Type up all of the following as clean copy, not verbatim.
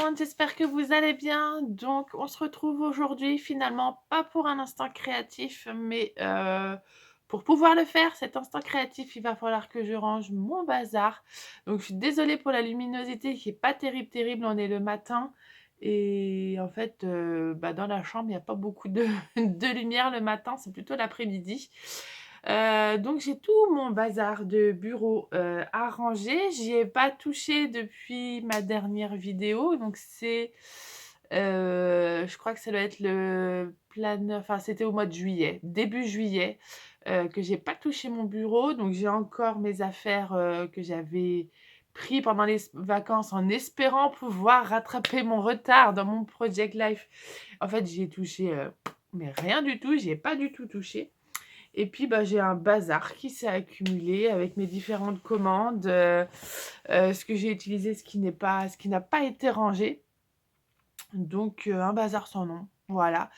monde, j'espère que vous allez bien. Donc, on se retrouve aujourd'hui, finalement, pas pour un instant créatif, mais pour pouvoir le faire, cet instant créatif, il va falloir que je range mon bazar. Donc, je suis désolée pour la luminosité qui est pas terrible, terrible. On est le matin et en fait, dans la chambre, il n'y a pas beaucoup de, de lumière le matin, c'est plutôt l'après-midi. Donc j'ai tout mon bazar de bureau, à ranger. J'y ai pas touché depuis ma dernière vidéo, donc c'est, je crois que ça doit être le planeur, enfin c'était au mois de juillet, début juillet, que j'ai pas touché mon bureau. Donc j'ai encore mes affaires, que j'avais pris pendant les vacances en espérant pouvoir rattraper mon retard dans mon project life. En fait, j'y ai touché, mais rien du tout, j'y ai pas du tout touché. Et puis, j'ai un bazar qui s'est accumulé avec mes différentes commandes, ce que j'ai utilisé, ce qui n'a pas été rangé. Donc, un bazar sans nom, voilà.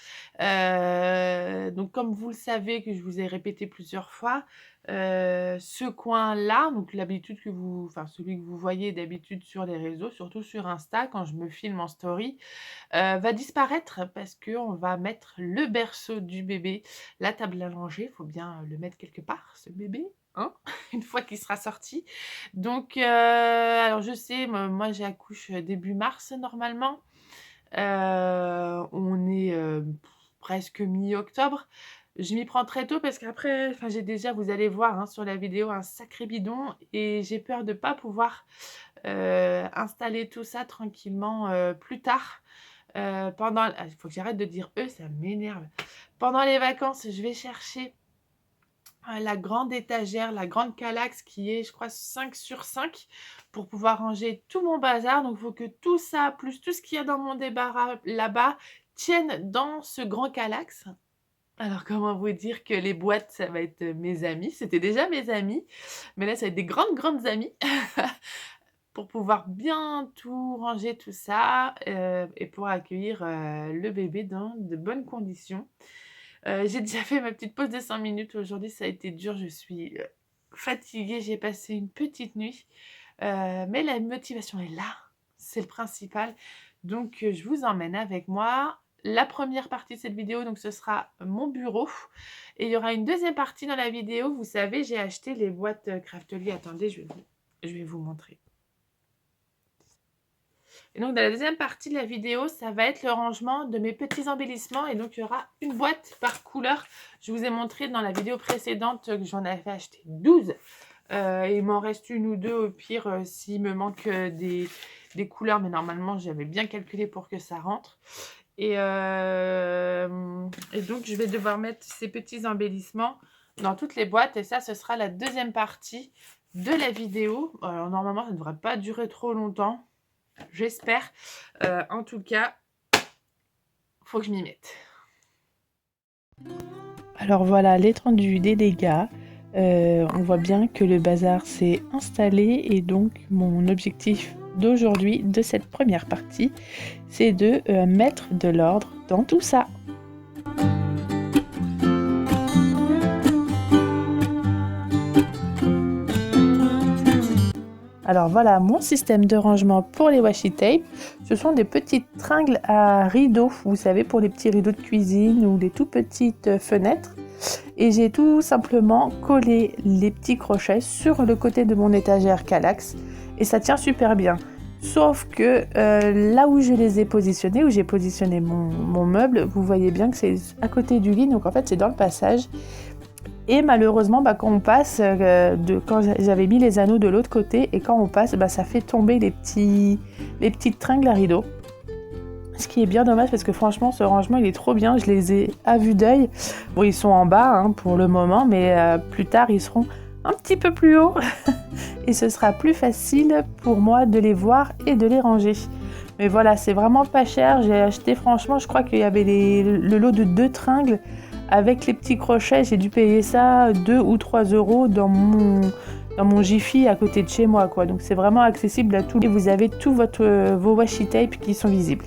Donc comme vous le savez, que je vous ai répété plusieurs fois, ce coin-là, donc l'habitude que vous enfin celui que vous voyez d'habitude sur les réseaux, surtout sur Insta quand je me filme en story, va disparaître parce qu'on va mettre le berceau du bébé, la table à langer, il faut bien le mettre quelque part, ce bébé, hein, une fois qu'il sera sorti. Donc, alors je sais, moi j'accouche début mars normalement. On est, presque mi-octobre. Je m'y prends très tôt parce qu'après, enfin j'ai déjà, vous allez voir, hein, sur la vidéo, un sacré bidon et j'ai peur de pas pouvoir, installer tout ça tranquillement, plus tard. Il faut que j'arrête de dire «eux», ça m'énerve. Pendant les vacances, je vais chercher, la grande étagère, la grande Kallax qui est, je crois, 5 sur 5 pour pouvoir ranger tout mon bazar. Donc il faut que tout ça, plus tout ce qu'il y a dans mon débarras là-bas, tienne dans ce grand Kallax. Alors comment vous dire que les boîtes, ça va être, mes amis. C'était déjà mes amis, mais là, ça va être des grandes, grandes amies. Pour pouvoir bien tout ranger, tout ça, et pour accueillir, le bébé dans de bonnes conditions. J'ai déjà fait ma petite pause de 5 minutes. Aujourd'hui, ça a été dur, je suis, fatiguée, j'ai passé une petite nuit, mais la motivation est là, c'est le principal. Donc, je vous emmène avec moi. La première partie de cette vidéo, donc ce sera mon bureau et il y aura une deuxième partie dans la vidéo. Vous savez, j'ai acheté les boîtes, Craftly. Attendez, je vais vous montrer. Et donc dans la deuxième partie de la vidéo, ça va être le rangement de mes petits embellissements. Et donc il y aura une boîte par couleur. Je vous ai montré dans la vidéo précédente que j'en avais acheté 12. Il m'en reste une ou deux au pire s'il me manque des couleurs. Mais normalement, j'avais bien calculé pour que ça rentre. Et donc je vais devoir mettre ces petits embellissements dans toutes les boîtes. Et ça, ce sera la deuxième partie de la vidéo. Alors normalement, ça ne devrait pas durer trop longtemps. J'espère. En tout cas, faut que je m'y mette. Alors voilà l'étendue des dégâts. On voit bien que le bazar s'est installé et donc mon objectif d'aujourd'hui, de cette première partie, c'est de mettre de l'ordre dans tout ça. Alors voilà mon système de rangement pour les washi tape. Ce sont des petites tringles à rideaux, vous savez, pour les petits rideaux de cuisine ou les tout petites fenêtres. Et j'ai tout simplement collé les petits crochets sur le côté de mon étagère Kallax et ça tient super bien. Sauf que là où je les ai positionnés, où j'ai positionné mon meuble, vous voyez bien que c'est à côté du lit, donc en fait c'est dans le passage. Et malheureusement, quand on passe, quand j'avais mis les anneaux de l'autre côté, et quand on passe, ça fait tomber les petites tringles à rideaux. Ce qui est bien dommage parce que franchement, ce rangement, il est trop bien. Je les ai à vue d'œil. Bon, ils sont en bas pour le moment, mais plus tard, ils seront un petit peu plus haut. Et ce sera plus facile pour moi de les voir et de les ranger. Mais voilà, c'est vraiment pas cher. J'ai acheté, franchement, je crois qu'il y avait le lot de 2 tringles. Avec les petits crochets, j'ai dû payer ça 2 ou 3 € dans mon Jiffy à côté de chez moi, quoi. Donc c'est vraiment accessible à tous. Et vous avez tous vos washi tape qui sont visibles.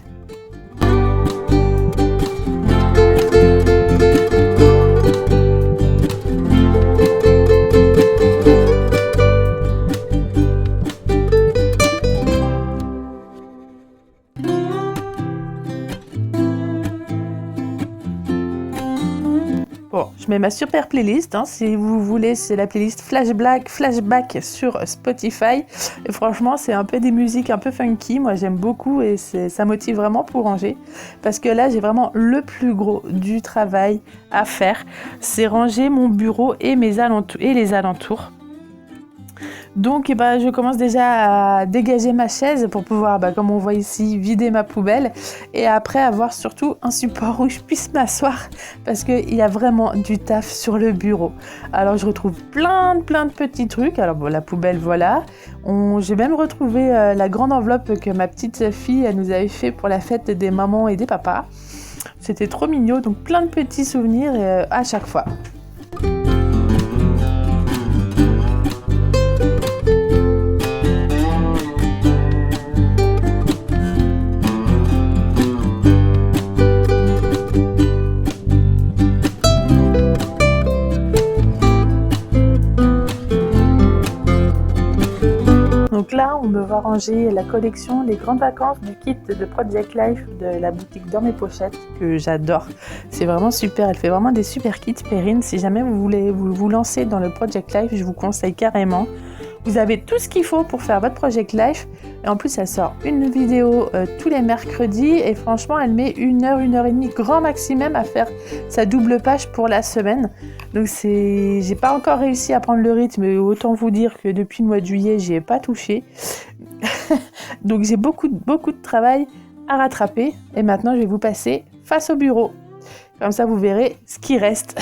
mets ma super playlist, hein, si vous voulez, c'est la playlist Flashback sur Spotify. Et franchement, c'est un peu des musiques un peu funky, moi j'aime beaucoup et ça motive vraiment pour ranger. Parce que là, j'ai vraiment le plus gros du travail à faire, c'est ranger mon bureau et les alentours. Donc je commence déjà à dégager ma chaise pour pouvoir, comme on voit ici, vider ma poubelle et après avoir surtout un support où je puisse m'asseoir parce qu'il y a vraiment du taf sur le bureau. Alors je retrouve plein de petits trucs. Alors bon, la poubelle, voilà. J'ai même retrouvé la grande enveloppe que ma petite fille nous avait fait pour la fête des mamans et des papas. C'était trop mignon, donc plein de petits souvenirs à chaque fois. Donc là, on me voit ranger la collection Les Grandes Vacances du kit de Project Life de la boutique Dans Mes Pochettes, que j'adore. C'est vraiment super, elle fait vraiment des super kits. Perrine, si jamais vous voulez vous lancer dans le Project Life, je vous conseille carrément. Vous avez tout ce qu'il faut pour faire votre Project Life. Et en plus, elle sort une vidéo tous les mercredis. Et franchement, elle met 1 heure et demie, grand maximum, à faire sa double page pour la semaine. Donc j'ai pas encore réussi à prendre le rythme. Mais autant vous dire que depuis le mois de juillet, j'y ai pas touché. Donc j'ai beaucoup de travail à rattraper. Et maintenant, je vais vous passer face au bureau. Comme ça, vous verrez ce qui reste.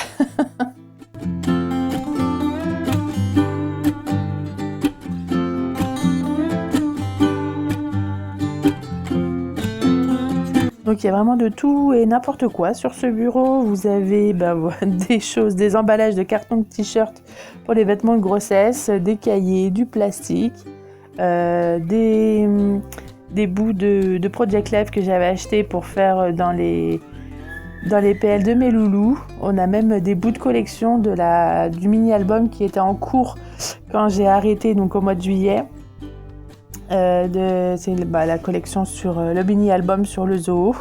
Donc il y a vraiment de tout et n'importe quoi sur ce bureau. Vous avez des emballages de carton de t-shirt pour les vêtements de grossesse, des cahiers, du plastique, des bouts de Project Life que j'avais acheté pour faire dans les PL de mes loulous. On a même des bouts de collection du mini-album qui était en cours quand j'ai arrêté, donc au mois de juillet. C'est la collection sur le mini-album sur le zoo.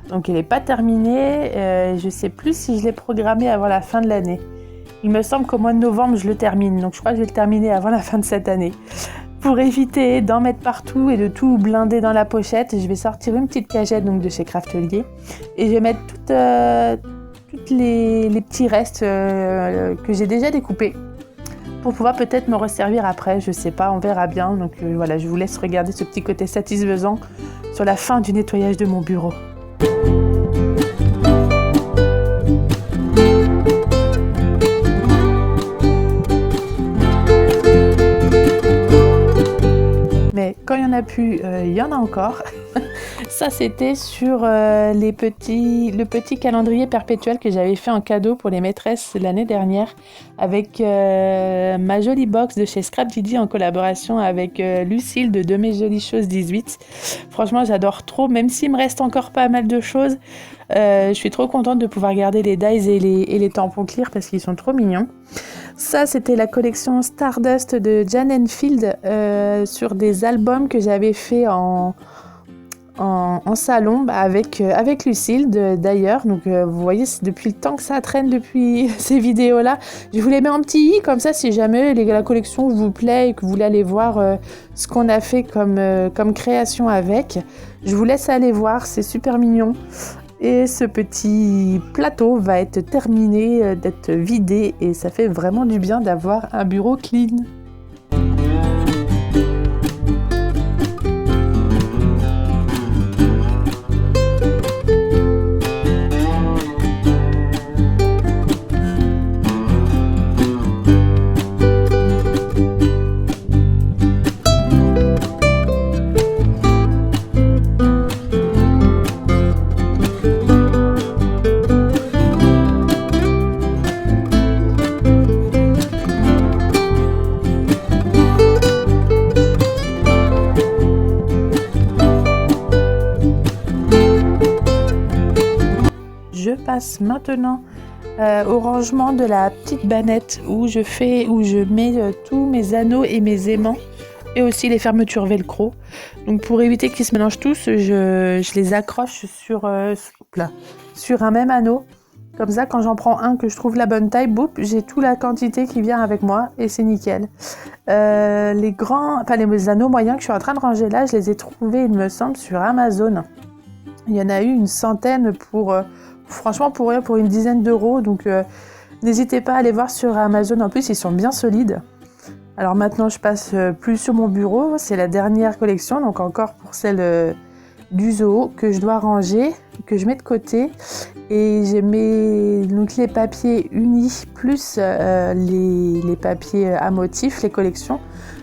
Donc elle n'est pas terminée. Je ne sais plus si je l'ai programmé avant la fin de l'année. Il me semble qu'au mois de novembre, je le termine. Donc je crois que je vais le terminer avant la fin de cette année. Pour éviter d'en mettre partout et de tout blinder dans la pochette, je vais sortir une petite cagette donc, de chez Craftelier. Et je vais mettre toutes les petits restes que j'ai déjà découpés. Pour pouvoir peut-être me resservir après, je sais pas, on verra bien. Donc voilà, je vous laisse regarder ce petit côté satisfaisant sur la fin du nettoyage de mon bureau. Mais quand il y en a plus, il y en a encore. Ça, c'était sur le petit calendrier perpétuel que j'avais fait en cadeau pour les maîtresses l'année dernière avec ma jolie box de chez Scrap Gigi en collaboration avec Lucille de Mes Jolies Choses 18. Franchement, j'adore trop, même s'il me reste encore pas mal de choses. Je suis trop contente de pouvoir garder les dies et les tampons clear parce qu'ils sont trop mignons. Ça, c'était la collection Stardust de Jan Enfield sur des albums que j'avais fait en salon avec Lucille d'ailleurs. Donc vous voyez, c'est depuis le temps que ça traîne depuis ces vidéos là. Je vous les mets en petit i comme ça si jamais la collection vous plaît et que vous voulez aller voir ce qu'on a fait comme création avec. Je vous laisse aller voir, c'est super mignon. Et ce petit plateau va être terminé d'être vidé et ça fait vraiment du bien d'avoir un bureau clean. Passe maintenant au rangement de la petite bannette où je mets tous mes anneaux et mes aimants et aussi les fermetures velcro. Donc pour éviter qu'ils se mélangent tous, je les accroche sur un même anneau Comme ça, quand j'en prends un que je trouve la bonne taille, boum, j'ai toute la quantité qui vient avec moi et c'est nickel. Les anneaux moyens que je suis en train de ranger là, je les ai trouvés, il me semble, sur Amazon. Il y en a eu une centaine franchement pour rien, pour une dizaine d'euros. Donc n'hésitez pas à aller voir sur Amazon. En plus, ils sont bien solides. Alors maintenant, je passe plus sur mon bureau. C'est la dernière collection, donc encore pour celle du zoo que je dois ranger, que je mets de côté. Et j'ai mis donc les papiers unis plus les papiers à motifs, les collections,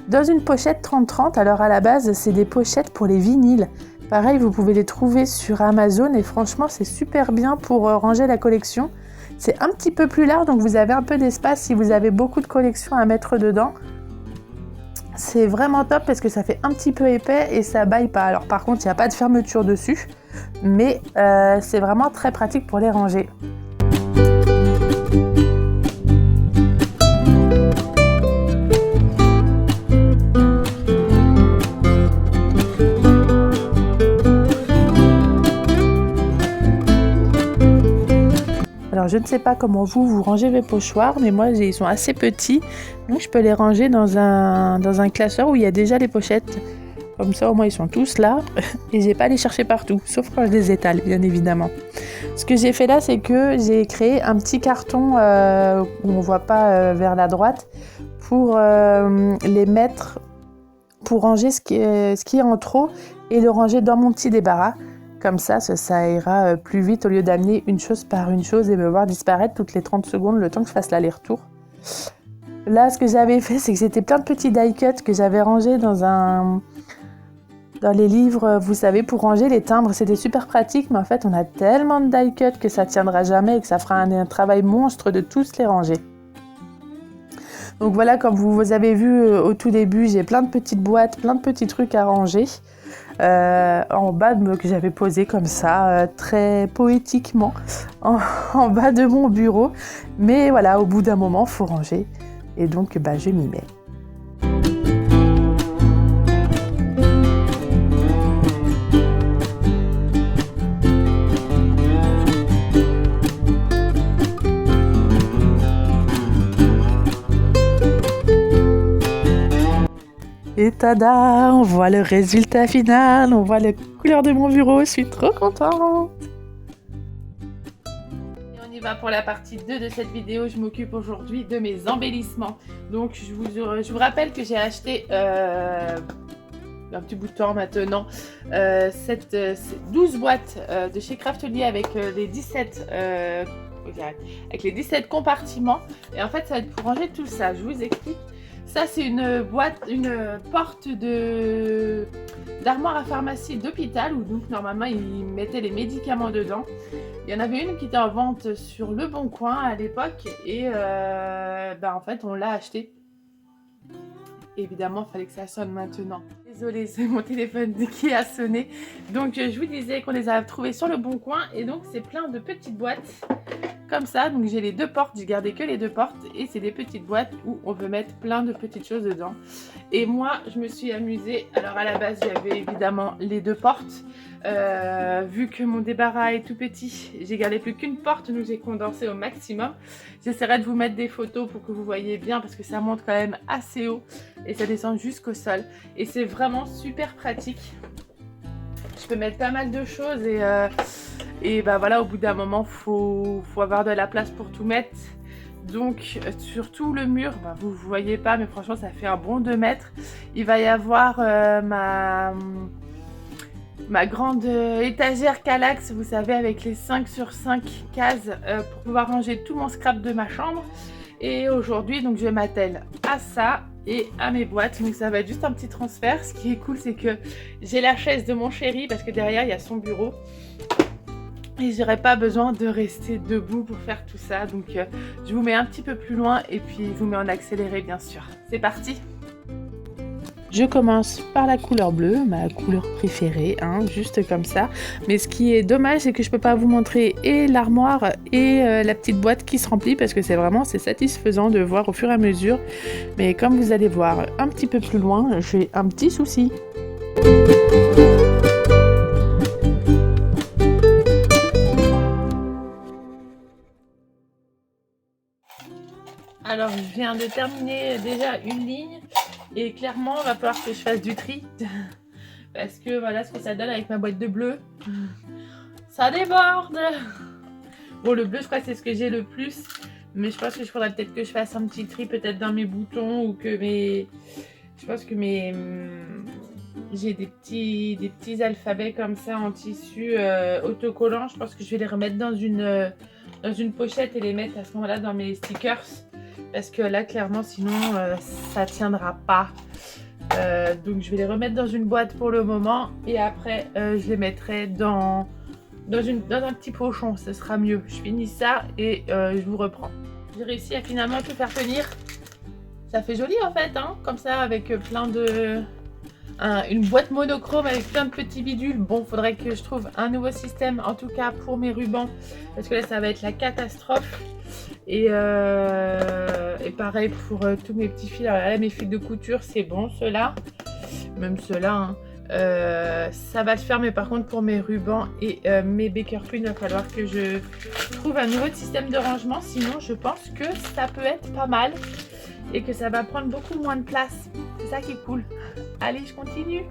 dans une pochette 30-30. Alors à la base, c'est des pochettes pour les vinyles. Pareil, vous pouvez les trouver sur Amazon et franchement, c'est super bien pour ranger la collection. C'est un petit peu plus large, donc vous avez un peu d'espace si vous avez beaucoup de collections à mettre dedans. C'est vraiment top parce que ça fait un petit peu épais et ça baille pas. Alors par contre, il n'y a pas de fermeture dessus, mais c'est vraiment très pratique pour les ranger. Alors je ne sais pas comment vous rangez vos pochoirs, mais moi ils sont assez petits, donc je peux les ranger dans un classeur où il y a déjà les pochettes. Comme ça au moins ils sont tous là et j'ai pas à les chercher partout, sauf quand je les étale bien évidemment. Ce que j'ai fait là, c'est que j'ai créé un petit carton où on voit pas vers la droite pour les mettre, pour ranger ce qui est en trop et le ranger dans mon petit débarras. Comme ça ira plus vite au lieu d'amener une chose par une chose et me voir disparaître toutes les 30 secondes le temps que je fasse l'aller-retour. Là, ce que j'avais fait, c'est que c'était plein de petits die cuts que j'avais rangés dans les livres, vous savez, pour ranger les timbres. C'était super pratique, mais en fait, on a tellement de die cuts que ça tiendra jamais et que ça fera un travail monstre de tous les ranger. Donc voilà, comme vous avez vu au tout début, j'ai plein de petites boîtes, plein de petits trucs à ranger. En bas que j'avais posé comme ça, très poétiquement, en bas de mon bureau. Mais voilà, au bout d'un moment, il faut ranger. Et donc, je m'y mets. Et tada, on voit le résultat final, on voit la couleur de mon bureau, je suis trop contente. Et on y va pour la partie 2 de cette vidéo. Je m'occupe aujourd'hui de mes embellissements. Donc je vous rappelle que j'ai acheté un petit bout de temps maintenant 12 boîtes de chez Craftelier avec les 17 compartiments. Et en fait ça va être pour ranger tout ça, je vous explique. Ça, c'est une porte d'armoire à pharmacie d'hôpital où donc normalement ils mettaient les médicaments dedans. Il y en avait une qui était en vente sur Le Bon Coin à l'époque et en fait on l'a achetée. Évidemment, il fallait que ça sonne maintenant. Désolée, c'est mon téléphone qui a sonné. Donc, je vous disais qu'on les a trouvés sur Le Bon Coin. Et donc, c'est plein de petites boîtes comme ça. Donc, j'ai les deux portes. J'ai gardé que les deux portes. Et c'est des petites boîtes où on peut mettre plein de petites choses dedans. Et moi, je me suis amusée. Alors, à la base, j'avais évidemment les deux portes. Vu que mon débarras est tout petit, j'ai gardé plus qu'une porte, donc j'ai condensé au maximum. J'essaierai de vous mettre des photos pour que vous voyez bien parce que ça monte quand même assez haut et ça descend jusqu'au sol et c'est vraiment super pratique. Je peux mettre pas mal de choses et voilà, au bout d'un moment faut avoir de la place pour tout mettre. Donc sur tout le mur, vous ne voyez pas mais franchement ça fait un bon 2 mètres. Il va y avoir ma grande étagère Kallax, vous savez, avec les 5 sur 5 cases pour pouvoir ranger tout mon scrap de ma chambre. Et aujourd'hui, donc je m'attelle à ça et à mes boîtes. Donc ça va être juste un petit transfert. Ce qui est cool, c'est que j'ai la chaise de mon chéri parce que derrière, il y a son bureau. Et j'aurai pas besoin de rester debout pour faire tout ça. Donc je vous mets un petit peu plus loin et puis je vous mets en accéléré, bien sûr. C'est parti! Je commence par la couleur bleue, ma couleur préférée, juste comme ça. Mais ce qui est dommage, c'est que je peux pas vous montrer et l'armoire et la petite boîte qui se remplit parce que c'est satisfaisant de voir au fur et à mesure. Mais comme vous allez voir un petit peu plus loin, j'ai un petit souci. Alors, je viens de terminer déjà une ligne et clairement, il va falloir que je fasse du tri parce que voilà ce que ça donne avec ma boîte de bleu. Ça déborde. Bon, le bleu, je crois que c'est ce que j'ai le plus, mais je pense que je faudrait peut-être que je fasse un petit tri peut-être dans mes boutons ou que mes... Je pense que mes... J'ai des petits alphabets comme ça en tissu autocollant. Je pense que je vais les remettre dans une pochette et les mettre à ce moment-là dans mes stickers. Parce que là, clairement, sinon, ça tiendra pas. Donc, je vais les remettre dans une boîte pour le moment. Et après, je les mettrai dans un petit pochon. Ce sera mieux. Je finis ça et je vous reprends. J'ai réussi à finalement tout faire tenir. Ça fait joli en fait, hein, comme ça, avec plein de... une boîte monochrome avec plein de petits bidules. Bon, faudrait que je trouve un nouveau système, en tout cas pour mes rubans, parce que là, ça va être la catastrophe. Et pareil pour tous mes petits fils. Alors là, mes fils de couture, c'est bon, ceux-là. Même ceux-là, hein. Ça va le faire, mais par contre, pour mes rubans et mes Baker Queen, il va falloir que je trouve un nouveau système de rangement. Sinon, je pense que ça peut être pas mal et que ça va prendre beaucoup moins de place. C'est ça qui est cool. Allez, je continue.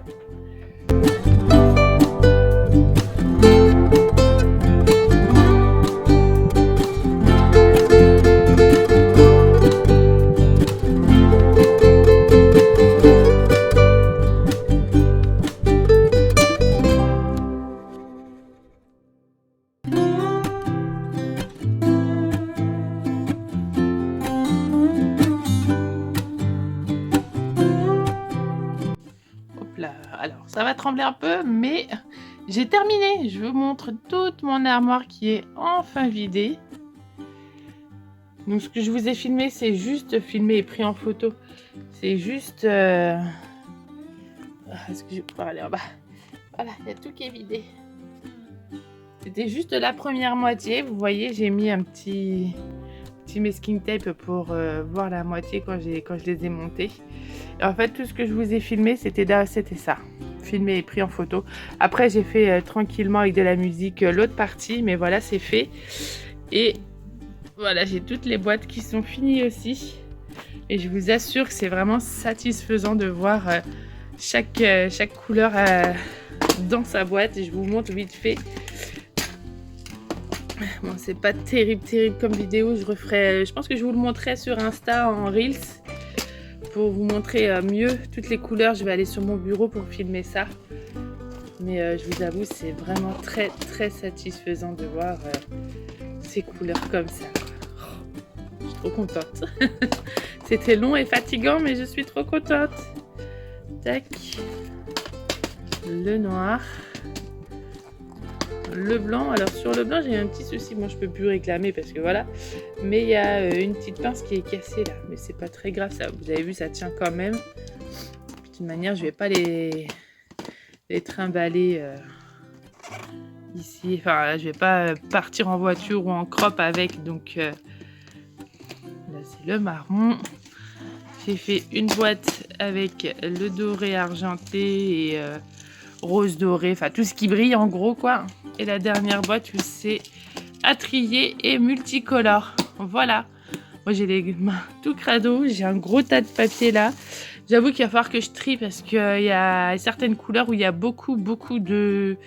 Alors, ça va trembler un peu, mais j'ai terminé. Je vous montre toute mon armoire qui est enfin vidée. Donc, ce que je vous ai filmé, c'est juste filmé et pris en photo. C'est juste... Est-ce que je peux aller en bas? Voilà, il y a tout qui est vidé. C'était juste la première moitié. Vous voyez, j'ai mis un petit masking tape pour voir la moitié quand je les ai montés. Et en fait, tout ce que je vous ai filmé, c'était ça. Filmé et pris en photo. Après, j'ai fait tranquillement avec de la musique l'autre partie. Mais voilà, c'est fait. Et voilà, j'ai toutes les boîtes qui sont finies aussi. Et je vous assure que c'est vraiment satisfaisant de voir chaque couleur dans sa boîte. Et je vous montre vite fait. Bon, c'est pas terrible comme vidéo. Je pense que je vous le montrerai sur Insta en Reels pour vous montrer mieux toutes les couleurs. Je vais aller sur mon bureau pour filmer ça. Mais je vous avoue, c'est vraiment très satisfaisant de voir ces couleurs comme ça. Je suis trop contente. C'était long et fatigant, mais je suis trop contente. Tac. Le noir. Le blanc, alors sur le blanc j'ai un petit souci, moi je peux plus réclamer parce que voilà, mais il y a une petite pince qui est cassée là, mais c'est pas très grave, ça, vous avez vu, ça tient quand même. De toute manière, je vais pas les trimballer ici, enfin je vais pas partir en voiture ou en crop avec, donc là c'est le marron. J'ai fait une boîte avec le doré argenté et rose doré, enfin tout ce qui brille en gros quoi. Et la dernière boîte où c'est à trier et multicolore. Voilà. Moi j'ai les mains tout crado, j'ai un gros tas de papier là. J'avoue qu'il va falloir que je trie parce qu'il y a certaines couleurs où il y a beaucoup de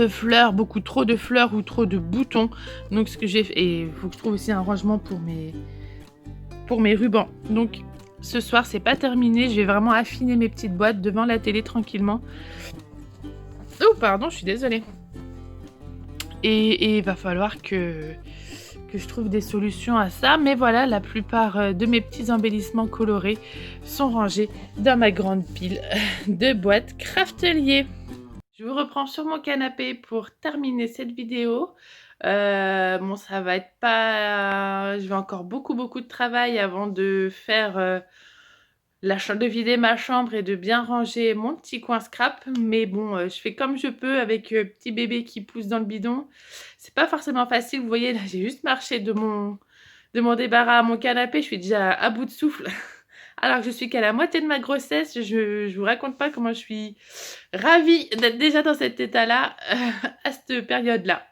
fleurs, beaucoup trop de fleurs ou trop de boutons. Donc ce que j'ai fait, et il faut que je trouve aussi un rangement pour mes rubans. Donc ce soir c'est pas terminé, je vais vraiment affiner mes petites boîtes devant la télé tranquillement. Oh pardon, je suis désolée. Et il va falloir que je trouve des solutions à ça. Mais voilà, la plupart de mes petits embellissements colorés sont rangés dans ma grande pile de boîtes Craftelier. Je vous reprends sur mon canapé pour terminer cette vidéo. Bon, ça va être pas... Je vais encore beaucoup de travail avant de faire... de vider ma chambre et de bien ranger mon petit coin scrap. Mais bon, je fais comme je peux avec petit bébé qui pousse dans le bidon. C'est pas forcément facile. Vous voyez, là, j'ai juste marché de mon débarras à mon canapé. Je suis déjà à bout de souffle. Alors que je suis qu'à la moitié de ma grossesse. Je vous raconte pas comment je suis ravie d'être déjà dans cet état-là à cette période-là.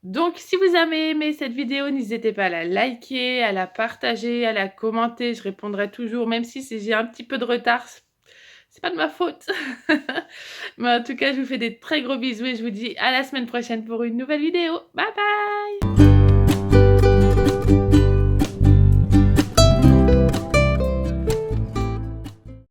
Donc si vous avez aimé cette vidéo, n'hésitez pas à la liker, à la partager, à la commenter. Je répondrai toujours, même si j'ai un petit peu de retard. C'est pas de ma faute. Mais en tout cas, je vous fais des très gros bisous et je vous dis à la semaine prochaine pour une nouvelle vidéo. Bye bye!